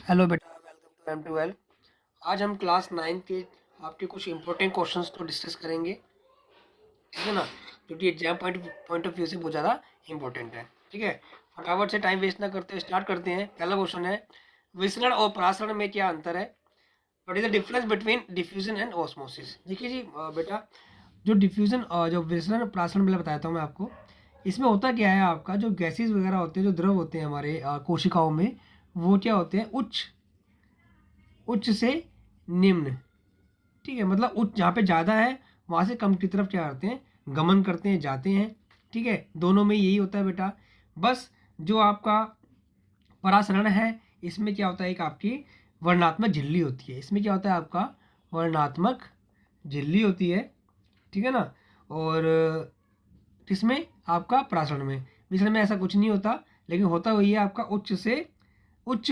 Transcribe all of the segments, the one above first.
Hello बेटा, welcome to M12। आज हम क्लास 9 के आपके कुछ इंपॉर्टेंट क्वेश्चंस को डिस्कस करेंगे, ठीक है ना, जो कि एग्जाम पॉइंट ऑफ व्यू से बहुत ज़्यादा इंपॉर्टेंट है। ठीक है, फटाफट से टाइम वेस्ट ना करते स्टार्ट करते हैं। पहला क्वेश्चन है, विसरण और परासरण में क्या अंतर है? What is the difference between diffusion and osmosis? देखिए जी बेटा, जो डिफ्यूजन जो विसरण और परासरण पहले बताता हूँ मैं आपको। इसमें होता क्या है, आपका जो गैसेज वगैरह होते हैं, जो द्रव होते हैं हमारे कोशिकाओं में, वो क्या होते हैं, उच्च उच्च से निम्न। ठीक है, मतलब उच्च जहाँ पे ज़्यादा है वहाँ से कम की तरफ क्या करते हैं, गमन करते हैं, जाते हैं। ठीक है, दोनों में यही होता है बेटा। बस जो आपका परासरण है, इसमें क्या होता है, एक आपकी वर्णात्मक झिल्ली होती है। इसमें क्या होता है, आपका वर्णात्मक झिल्ली होती है। ठीक है ना। और इसमें आपका परासरण में, विसरण में ऐसा कुछ नहीं होता, लेकिन होता वही है आपका उच्च से उच्च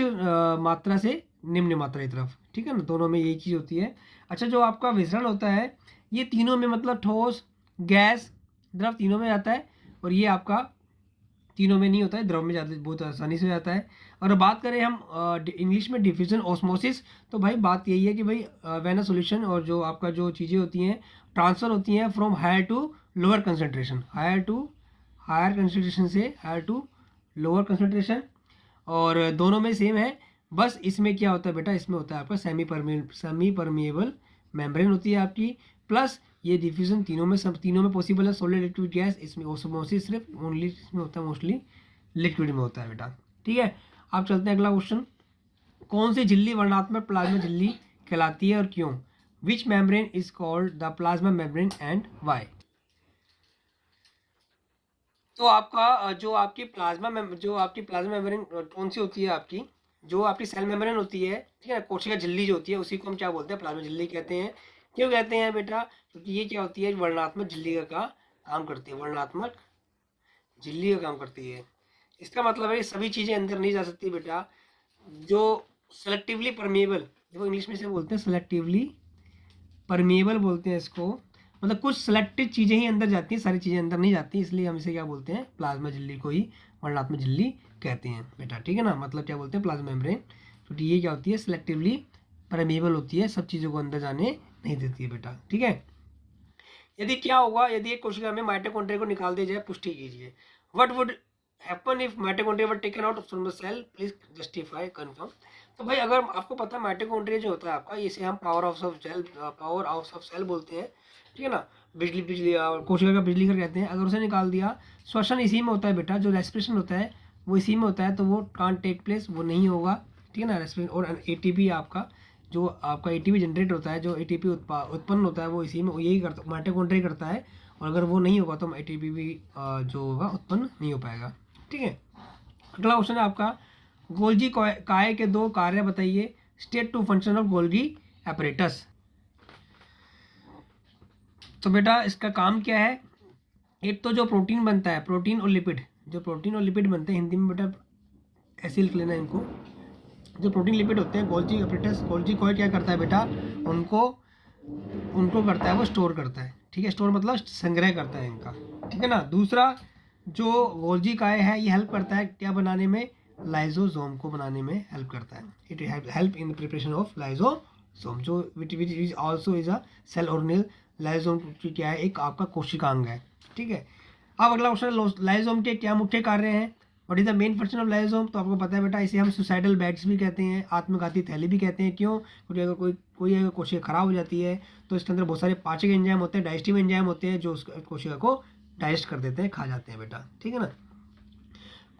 मात्रा से निम्न मात्रा की तरफ। ठीक है ना, दोनों में यही चीज़ होती है। अच्छा, जो आपका विसरण होता है, ये तीनों में, मतलब ठोस, गैस, द्रव, तीनों में आता है। और ये आपका तीनों में नहीं होता है, द्रव में ज़्यादा बहुत आसानी से हो जाता है। और बात करें हम इंग्लिश में डिफ्यूजन ऑस्मोसिस, तो भाई बात यही है कि भाई वेन अ सॉल्यूशन, और जो आपका जो चीज़ें होती हैं, ट्रांसफ़र होती हैं from higher to lower concentration, higher concentration से हायर टू लोअर कंसंट्रेशन। और दोनों में सेम है। बस इसमें क्या होता है बेटा, इसमें होता है आपका सेमी परमिएबल मेम्ब्रेन होती है आपकी। प्लस ये डिफ्यूजन तीनों में, सब तीनों में पॉसिबल है, सॉलिड लिक्विड गैस। इसमें ओस्मोसिस सिर्फ ओनली इसमें होता है, मोस्टली लिक्विड में होता है बेटा। ठीक है, आप चलते हैं अगला क्वेश्चन। कौन सी झिल्ली वर्णात्मक प्लाज्मा झिल्ली कहलाती है और क्यों? Which membrane is called the plasma membrane and why? तो आपका जो आपकी प्लाज्मा मेम्ब्रेन कौन सी होती है आपकी, जो आपकी सेल मेम्ब्रेन होती है, ठीक है ना, कोशिका झिल्ली जो होती है, उसी को हम क्या बोलते हैं, प्लाज्मा झिल्ली कहते हैं। क्यों कहते हैं बेटा? क्योंकि ये क्या होती है, वर्णात्मक झिल्ली का काम करती है, वर्णात्मक झिल्ली का काम करती है। इसका मतलब है कि सभी चीज़ें अंदर नहीं जा सकती बेटा। जो सेलेक्टिवली परमेबल, देखो इंग्लिश में से बोलते हैं सेलेक्टिवली परमेबल बोलते हैं इसको। मतलब कुछ सिलेक्टेड चीज़ें ही अंदर जाती हैं, सारी चीज़ें अंदर नहीं जाती, इसलिए हम इसे क्या बोलते हैं, प्लाज्मा झिल्ली को ही वर्णात्मक झिल्ली कहते हैं बेटा। ठीक है ना, मतलब क्या बोलते हैं, प्लाज्मा मेम्ब्रेन। क्योंकि ये क्या होती है, सिलेक्टिवली परमेबल होती है, सब चीज़ों को अंदर जाने नहीं देती है बेटा। ठीक है, यदि क्या होगा, यदि एक कोशिका में माइटोकॉन्ड्रिया को निकाल दिया जाए, पुष्टि कीजिए। What would happen if mitochondria were taken out from the cell? Please justify, confirm. तो भाई अगर आपको पता है माइटोकॉन्ड्रिया जो होता है आपका, इसे हम पावर हाउस ऑफ सेल बोलते हैं। ठीक है ना, बिजली बिजली कोशिका का बिजली घर कहते हैं। अगर उसे निकाल दिया, श्वसन इसी में होता है बेटा, जो रेस्पिरेशन होता है वो इसी में होता है, तो वो कांट टेक प्लेस, वो नहीं होगा। ठीक है ना, रेस्पिरेशन और एटीपी आपका, जो आपका एटीपी जनरेट होता है, जो एटीपी उत्पन्न होता है, वो इसी में यही करता, माइटोकॉन्ड्रिया करता है। और अगर वो नहीं होगा तो एटीपी भी जो होगा उत्पन्न नहीं हो पाएगा। ठीक है, अगला क्वेश्चन है आपका, गोल्जी काय के दो कार्य बताइए। State two function of Golgi apparatus. तो बेटा इसका काम क्या है? एक तो जो प्रोटीन बनता है, प्रोटीन और लिपिड, जो प्रोटीन और लिपिड बनते हैं, हिंदी में बेटा ऐसे लिख लेना इनको। जो प्रोटीन लिपिड होते हैं, गोल्जी एपरेटस, गोल्जी कॉय क्या करता है बेटा, उनको उनको करता है, वो स्टोर करता है। ठीक है, स्टोर मतलब संग्रह करता है इनका। ठीक है ना। दूसरा, जो गोल्जी काय है, ये हेल्प करता है क्या बनाने में, लाइजोसोम को बनाने में हेल्प करता है। It help in the preparation of lysosome, जो which is also is a cell organelle. Lysosome क्या है, एक आपका कोशिकांग है। ठीक है, अब अगला क्वेश्चन, लाइजोसोम के क्या मुख्य कार्य हैं? What is the main function of lysosome? तो आपको पता है बेटा, इसे हम सुसाइडल बैग्स भी कहते हैं, आत्मघाती थैली भी कहते हैं। क्यों? क्योंकि अगर कोई अगर कोशिका खराब हो जाती है, तो इसके अंदर बहुत सारे पाचक एंजाइम होते हैं, डाइजेस्टिव एंजाइम होते हैं, जो उस कोशिका को डाइजेस्ट कर देते हैं, खा जाते हैं बेटा। ठीक है ना।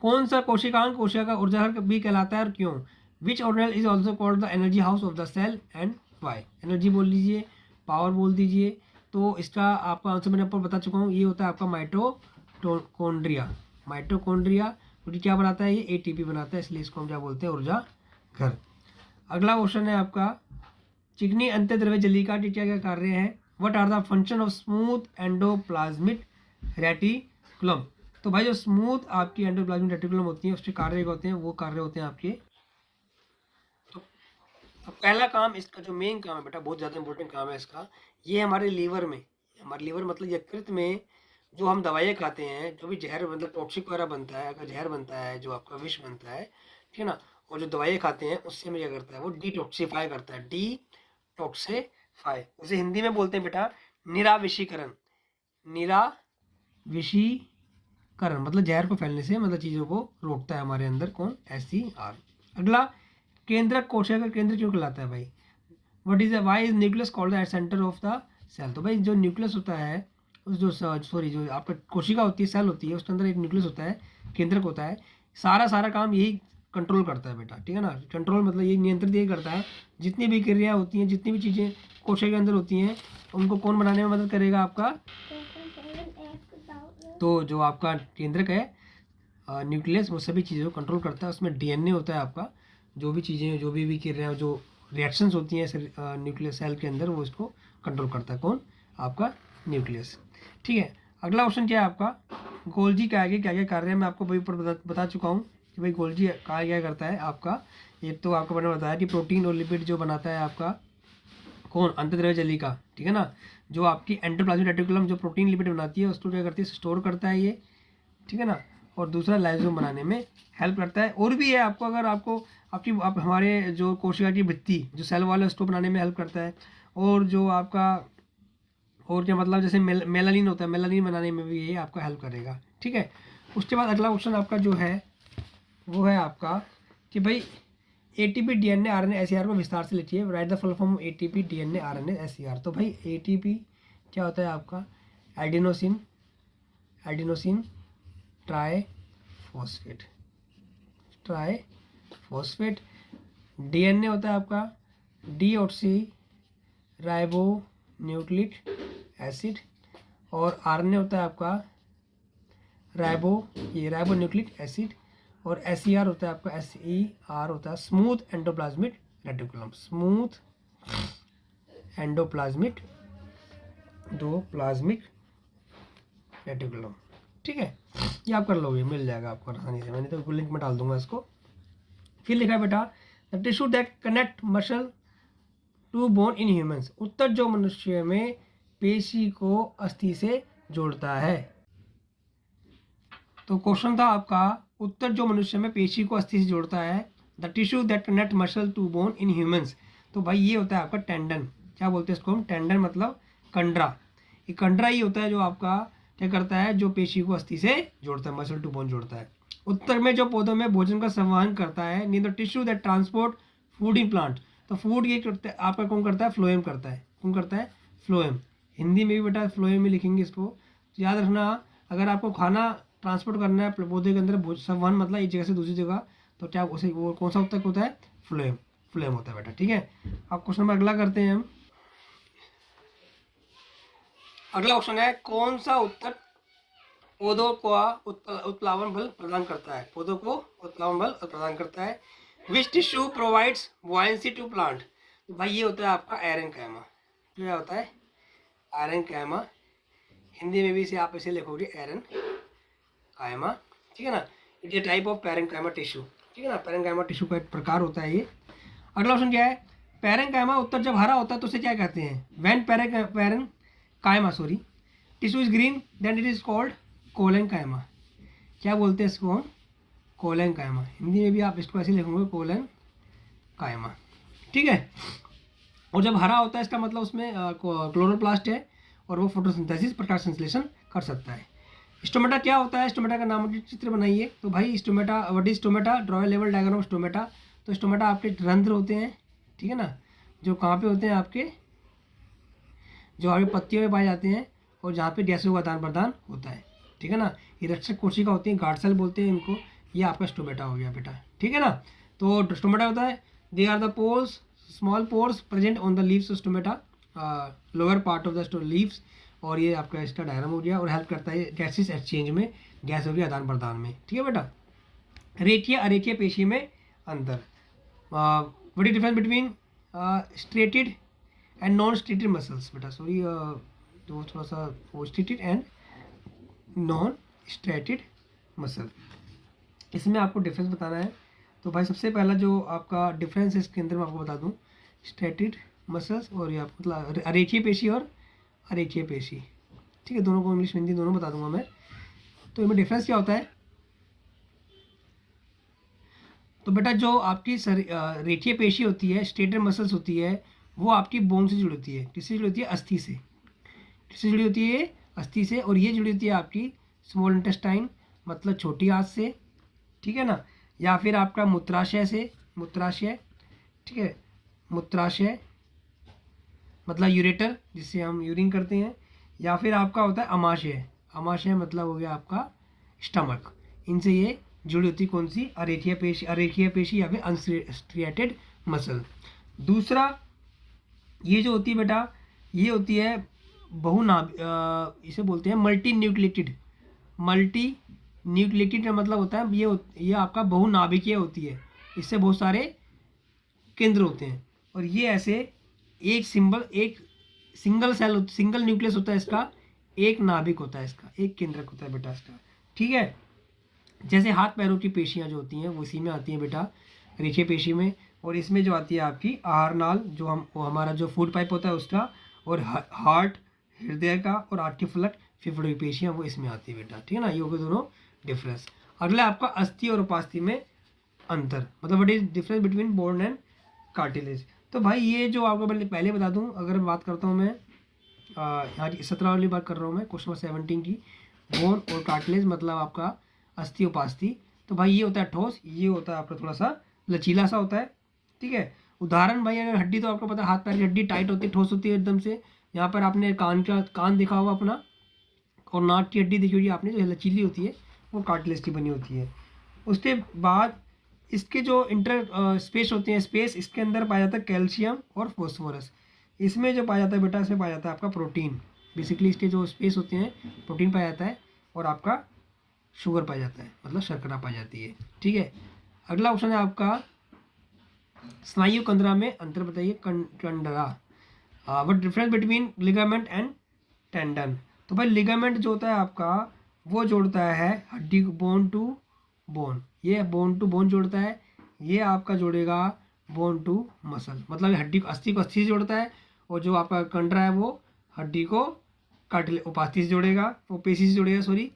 कौन सा कोशिकांग कोशिका का ऊर्जा भी कहलाता है और क्यों? Which organelle is also called the energy house of the cell and why? Energy बोल लीजिए, पावर बोल दीजिए। तो इसका आपका आंसर मैंने आपको बता चुका हूँ, ये होता है आपका माइटोकॉन्ड्रिया। माइटोकॉन्ड्रिया, क्योंकि क्या बनाता है, ये एटीपी बनाता है, इसलिए इसको हम क्या बोलते हैं, ऊर्जा घर। अगला क्वेश्चन है आपका, चिकनी अंतःद्रव्य जलीका के क्या क्या कार्य हैं? What are the function of smooth endoplasmic reticulum? तो भाई जो स्मूथ आपकी एंडोप्लाज्मिक रेटिकुलम होती है, उसके कार्य होते हैं, वो कार्य होते हैं आपके। तो अब पहला काम, इसका जो मेन काम है बेटा, बहुत ज़्यादा इंपॉर्टेंट काम है इसका, ये हमारे लीवर में, हमारे लीवर मतलब यकृत में, जो हम दवाइयाँ खाते हैं, जो भी जहर मतलब टॉक्सिक वगैरह बनता है, अगर जहर बनता है, जो आपका विष बनता है, ठीक है ना, और जो दवाइयाँ खाते हैं उससे हमें क्या करता है, वो डिटॉक्सिफाई करता है, डिटॉक्सिफाई। उसे हिंदी में बोलते हैं बेटा निराविषीकरण। निराविषीकरण मतलब जहर को फैलने से, मतलब चीज़ों को रोकता है हमारे अंदर, कौन, SCR। अगला, केंद्रक कोशिका का केंद्र क्यों कहलाता है भाई? What is why is nucleus called the centre of the cell? तो भाई जो न्यूक्लियस होता है, उस जो सॉरी जो आपका कोशिका होती है, सेल होती है, उसके अंदर एक न्यूक्लियस होता है, केंद्रक होता है, सारा काम यही कंट्रोल करता है बेटा, ठीक है ना। कंट्रोल मतलब ये नियंत्रित यही करता है, जितनी भी क्रियाएं होती हैं, जितनी भी चीज़ें कोशिका के अंदर होती हैं, उनको कौन बनाने में मदद करेगा आपका? तो जो आपका केंद्रक है न्यूक्लियस, वो सभी चीज़ों को कंट्रोल करता है। उसमें DNA होता है आपका, जो भी चीज़ें, जो भी क्रियाएं, जो रिएक्शंस होती हैं न्यूक्लियस सेल के अंदर, वो इसको कंट्रोल करता है, कौन, आपका न्यूक्लियस। ठीक है, अगला क्वेश्चन क्या है आपका? गोल्जी के आगे क्या क्या कार्य है? मैं आपको भाई ऊपर बता चुका हूँ कि भाई गोल्जी कार्य क्या करता है आपका। एक तो आपको मैंने बताया कि प्रोटीन और लिपिड जो बनाता है आपका, कौन, अंतर्द्रव्य जलिका, ठीक है ना। जो आपकी एंडोप्लाज्मिक रेटिकुलम जो प्रोटीन लिपिड बनाती है उसको क्या करती है, स्टोर करता है ये, ठीक है ना। और दूसरा लाइसोसोम बनाने में हेल्प करता है। और भी है आपको, अगर आपको आप हमारे जो कोशिका की भित्ति जो सेल वाल है उसको बनाने में हेल्प करता है। और जो आपका, और क्या मतलब, जैसे मेलानिन होता है, मेलानिन बनाने में भी ये आपका हेल्प करेगा, ठीक है। उसके बाद अगला क्वेश्चन आपका जो है वो है आपका कि भाई ATP DNA RNA SCR को विस्तार से लिखिए। Right the full form ATP DNA RNA SCR। तो भाई ATP क्या होता है आपका? Adenosine triphosphate. DNA होता है आपका डीऑक्सी राइबो न्यूक्लिक एसिड। और RNA होता है आपका राइबो न्यूक्लिक एसिड। और SCR होता है आपका SER होता है smooth endoplasmic reticulum. Smooth endoplasmic reticulum, ठीक है। ये आप कर लोगे, मिल जाएगा आपको आसानी से, मैंने तो लिंक में डाल दूंगा इसको। फिर लिखा है बेटा the tissue that connect muscle to bone in humans. उत्तर जो मनुष्य में पेशी को अस्थि से जोड़ता है। तो क्वेश्चन था आपका, उत्तर जो मनुष्य में पेशी को अस्थि से जोड़ता है, the tissue that connect muscle to bone in humans. तो भाई ये होता है आपका टेंडन। क्या बोलते हैं इसको हम? टेंडन मतलब कंडरा। ये कंडरा ही होता है जो आपका क्या करता है, जो पेशी को अस्थि से जोड़ता है, मसल टू बोन जोड़ता है। उत्तर में जो पौधों में भोजन का संवहन करता है, नी the tissue that transport food in plant. तो फूड ये आपका कौन करता है? फ्लोएम करता है। कौन करता है? फ्लोएम। हिंदी में भी बेटा फ्लोएम में लिखेंगे इसको, तो याद रखना। अगर आपको खाना ट्रांसपोर्ट करना है पौधे के अंदर, संवहन मतलब एक जगह से दूसरी जगह, तो क्या उसे वो कौन सा उत्तक होता है? फ्लोएम होता है बेटा, ठीक है। अब क्वेश्चन नंबर अगला करते हैं हम। अगला क्वेश्चन है, कौन सा उत्तक पौधों को उत्प्लावन बल प्रदान करता है? पौधों को उत्प्लावन बल प्रदान करता है। विच टिश्यू प्रोवाइड्स बुआयंसी टू प्लांट? तो भाई ये होता है आपका एरेनकाइमा। क्या होता है? एरेनकाइमा। हिंदी में भी इसे आप इसे लिखोगे एरेनकाइमा, ठीक है ना। It is type of parenchyma tissue, ठीक है ना। पैरेनकाइमा टिश्यू का एक प्रकार होता है ये। अगला ऑप्शन क्या है? पैरेनकाइमा उत्तर जब हरा होता है तो उसे क्या कहते हैं? When parenchyma sorry tissue is green then it is called collenchyma. क्या बोलते हैं इसको? कोलेनकाइमा। हिंदी में भी आप इसको ऐसे लिखोगे कोलेनकाइमा, ठीक है। और जब हरा होता है इसका मतलब उसमें क्लोरोप्लास्ट है और वो फोटोसिंथेसिस, प्रकाश संश्लेषण कर सकता है। स्टोमेटा क्या होता है? स्टोमेटा का नाम चित्र बनाइए। तो भाई stomata, what is stomata? Draw a level diagram of stomata. तो स्टोमेटा आपके रंध्र होते हैं, ठीक है ना, जो कहाँ पे होते हैं आपके, जो आपकी पत्तियों में पाए जाते हैं और जहाँ पे गैसों का आदान प्रदान होता है, ठीक है ना। ये रक्षक कोशिका होती है, गार्ड सेल बोलते हैं इनको। ये आपका स्टोमेटा हो गया बेटा, ठीक है ना। तो स्टोमेटा होता है, they are the pores, small pores present on the leaves of stomata, lower part of the leaves. और ये आपका इसका डायग्राम हो गया, और हेल्प करता है गैसेस एक्सचेंज में, गैसों के आदान प्रदान में, ठीक है बेटा। रेखीय अरेखीय पेशी में अंतर। What is difference between striated and non striated muscles? बेटा सॉरी, तो थोड़ा सा वो striated and non striated muscle, इसमें आपको डिफरेंस बताना है। तो भाई सबसे पहला जो आपका डिफरेंस है इसके अंदर मैं आपको बता दूं, स्ट्रेटेड मसल्स और ये मतलब अरेखीय पेशी और अरेखीय पेशी, ठीक है। दोनों को इंग्लिश हिंदी दोनों बता दूंगा मैं। तो इनमें डिफरेंस क्या होता है? तो बेटा जो आपकी रेखीय पेशी होती है, स्टेटर मसल्स होती है, वो आपकी बोन से जुड़ी होती है। किससे जुड़ी होती है? अस्थि से। किससे जुड़ी होती है? अस्थि से। और ये जुड़ी होती है आपकी स्मॉल इंटेस्टाइन मतलब छोटी आंत से, ठीक है ना, या फिर आपका मूत्राशय से, मूत्राशय, ठीक है, मूत्राशय मतलब यूरेटर जिससे हम यूरिन करते हैं, या फिर आपका होता है अमाशय। अमाशय मतलब हो गया आपका स्टमक। इनसे ये जुड़ी होती कौन सी? अरेखीय पेशी, अरेखीय पेशी या फिर अनस्ट्रिएटेड मसल। दूसरा ये जो होती है बेटा, ये होती है इसे बोलते हैं मल्टी न्यूक्लिएटेड। मल्टी न्यूक्लिएटेड का मतलब होता है ये आपका बहुनाभिकीय होती है। इससे बहुत सारे केंद्र होते हैं, और ये ऐसे एक सिंगल सेल, सिंगल न्यूक्लियस होता है इसका, एक नाभिक होता है इसका, एक केंद्रक होता है बेटा इसका, ठीक है। जैसे हाथ पैरों की पेशियां जो होती हैं वो इसी में आती हैं बेटा, रेखीय पेशी में। और इसमें जो आती है आपकी आहार नाल, वो हमारा जो फूड पाइप होता है उसका, और हार्ट, हृदय का, और आर्टिक फलक, फेफड़ों की पेशियां, वो इसमें आती है बेटा, ठीक है ना। ये हो गए दोनों डिफरेंस। अगला आपका अस्थि और उपास्थि में अंतर, मतलब what is difference between bone and cartilage. तो भाई ये जो आपको पहले बता दूं, अगर बात करता हूँ मैं यहाँ 17 वाली बात कर रहा हूँ मैं, क्वेश्चन नंबर 17 की, बोन और कार्टिलेज मतलब आपका अस्थि उपास्थि। तो भाई ये होता है ठोस, ये होता है आपका थोड़ा सा लचीला सा होता है, ठीक है। उदाहरण भाई, अगर हड्डी तो आपको पता है हाथ पैर की हड्डी टाइट होती है, ठोस होती है एकदम से। यहाँ पर आपने कान देखा होगा अपना, और नाक की हड्डी देखी होगी आपने, जो लचीली होती है वो कार्टिलेज की बनी होती है। उसके बाद इसके जो इंटर स्पेस होते हैं, स्पेस इसके अंदर पाया जाता है कैल्शियम और फॉस्फोरस। इसमें जो पाया जाता है बेटा, इसमें पाया जाता है आपका प्रोटीन। बेसिकली इसके जो स्पेस होते हैं, प्रोटीन पाया जाता है, और आपका शुगर पाया जाता है, मतलब शर्करा पाई जाती है, ठीक है। अगला ऑप्शन है आपका स्नायु कंदरा में अंतर बताइए। कंडरा, what difference between ligament and tendon. तो भाई लिगामेंट जो होता है आपका, वो जोड़ता है हड्डी को बोन टू बोन, ये बोन टू बोन जोड़ता है। ये आपका जोड़ेगा बोन टू मसल, मतलब हड्डी को, अस्थि को अस्थि से जोड़ता है, और जो आपका कंडरा है वो हड्डी को उपास्थि से जोड़ेगा, वो पेशी से जोड़ेगा, सॉरी।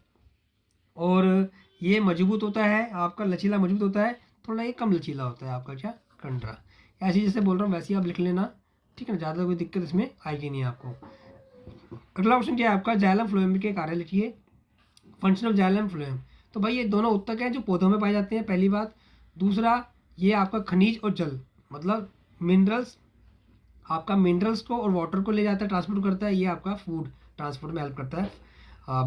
और ये मजबूत होता है आपका, लचीला मजबूत होता है, थोड़ा ये कम लचीला होता है आपका क्या, कंडरा। ऐसे जैसे बोल रहा हूँ वैसे ही आप लिख लेना, ठीक है ना, ज़्यादा कोई दिक्कत इसमें आएगी नहीं आपको। अगला ऑप्शन क्या है आपका, जाइलम फ्लोएम के कार्य लिखिए। Function of xylem phloem. तो भाई ये दोनों उत्तक हैं जो पौधों में पाए जाते हैं, पहली बात। दूसरा, ये आपका खनिज और जल मतलब मिनरल्स, आपका मिनरल्स को और वाटर को ले जाता है, ट्रांसपोर्ट करता है। ये आपका फूड ट्रांसपोर्ट में हेल्प करता है,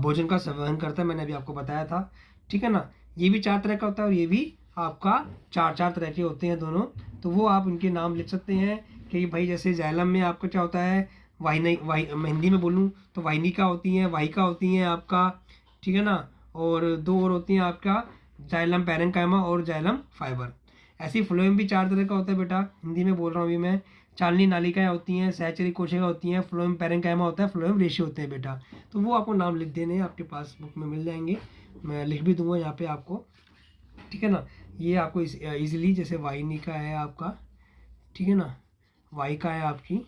भोजन का संवहन करता है, मैंने अभी आपको बताया था, ठीक है ना। ये भी 4 तरह का होता है, और ये भी आपका 4 तरह के होते हैं दोनों। तो वो आप उनके नाम लिख सकते हैं कि भाई जैसे जाइलम में आपका क्या होता है, मैं हिंदी में बोलूँ तो वाहिनिका होती हैं, वाहिका होती हैं आपका, ठीक है ना। और 2 और होती हैं आपका, जाइलम पैरेन्काइमा और जाइलम फाइबर। ऐसी फ्लोएम भी 4 तरह का होता है बेटा, हिंदी में बोल रहा हूँ अभी मैं। चालनी नालिकाएं होती हैं, सहचरी कोशिका होती हैं, फ्लोएम पैरेन्काइमा होता है, फ्लोएम रेशियो होते हैं बेटा। तो वो आपको नाम लिख देने हैं, आपके पास बुक में मिल जाएंगे, मैं लिख भी दूंगा यहाँ पे आपको, ठीक है ना। ये आपको इजीली, जैसे वाहिनिका है आपका, ठीक है ना, वाहिका है आपकी,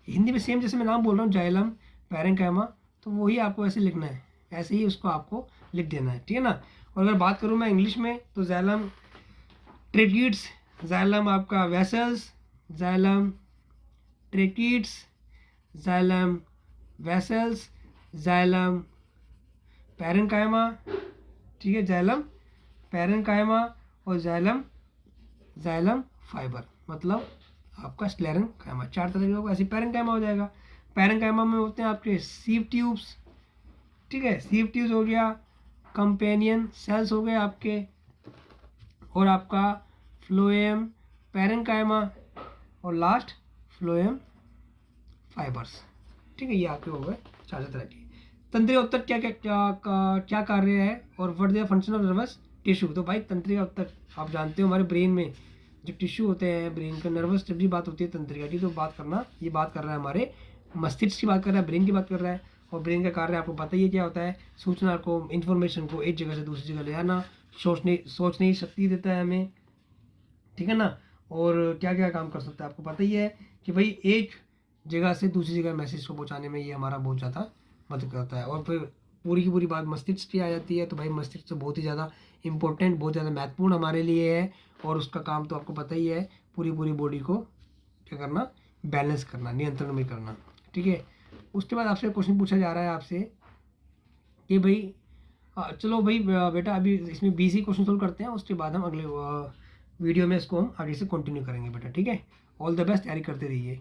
हिंदी में सेम जैसे मैं नाम बोल रहा हूँ जाइलम पैरेन्काइमा, तो वही आपको ऐसे लिखना है, ऐसे ही उसको आपको लिख देना है, ठीक है ना। और अगर बात करूँ मैं इंग्लिश में, तो जाइलम ट्रेकिड्स, जाइलम आपका vessels, xylem tracheids, xylem vessels, xylem parenchyma, ठीक है, जाइलम पैरेन्काइमा, और जाइलम जाइलम फाइबर मतलब आपका स्क्लेरेन्काइमा। 4 तरह के होगा, ऐसे पैरेन्काइमा हो जाएगा। पैरेन्काइमा में होते हैं आपके सीव ट्यूब्स, ठीक है, सीव ट्यूब्स हो गया, कंपेनियन सेल्स हो गए आपके, और आपका फ्लोएम पैरेन्काइमा, और लास्ट फ्लोएम फाइबर्स, ठीक है। ये आपके हो गए 4 तरह के। तंत्रिका ऊतक क्या क्या क्या क्या कार्य है, और what the function of nervous tissue. तो भाई तंत्रिका ऊतक आप जानते हो, हमारे ब्रेन में जो टिश्यू होते हैं ब्रेन का, नर्वस, जब भी बात होती है तंत्रिका की, तो बात करना, ये बात कर रहा है हमारे मस्तिष्क की बात कर रहा है, ब्रेन की बात कर रहा है। और ब्रेन का कार्य आपको पता ही है क्या होता है, सूचना को, इन्फॉर्मेशन को एक जगह से दूसरी जगह ले आना, सोचने की शक्ति देता है हमें, ठीक है ना। और क्या क्या काम कर सकता है आपको पता ही है कि भाई एक जगह से दूसरी जगह मैसेज को पहुंचाने में ये हमारा बहुत ज़्यादा मदद करता है। और फिर पूरी की पूरी बात मस्तिष्क की आ जाती है। तो भाई मस्तिष्क तो बहुत ही ज़्यादा इम्पोर्टेंट, बहुत ज़्यादा महत्वपूर्ण हमारे लिए है, और उसका काम तो आपको पता ही है, पूरी पूरी बॉडी को क्या करना, बैलेंस करना, नियंत्रण में करना। ठीक है, उसके बाद आपसे क्वेश्चन पूछा जा रहा है आपसे कि भाई चलो भाई बेटा अभी इसमें 20 ही क्वेश्चन सोल्व करते हैं, उसके बाद हम अगले वीडियो में इसको हम आगे से कंटिन्यू करेंगे बेटा। ठीक है, ऑल द बेस्ट, तैयारी करते रहिए।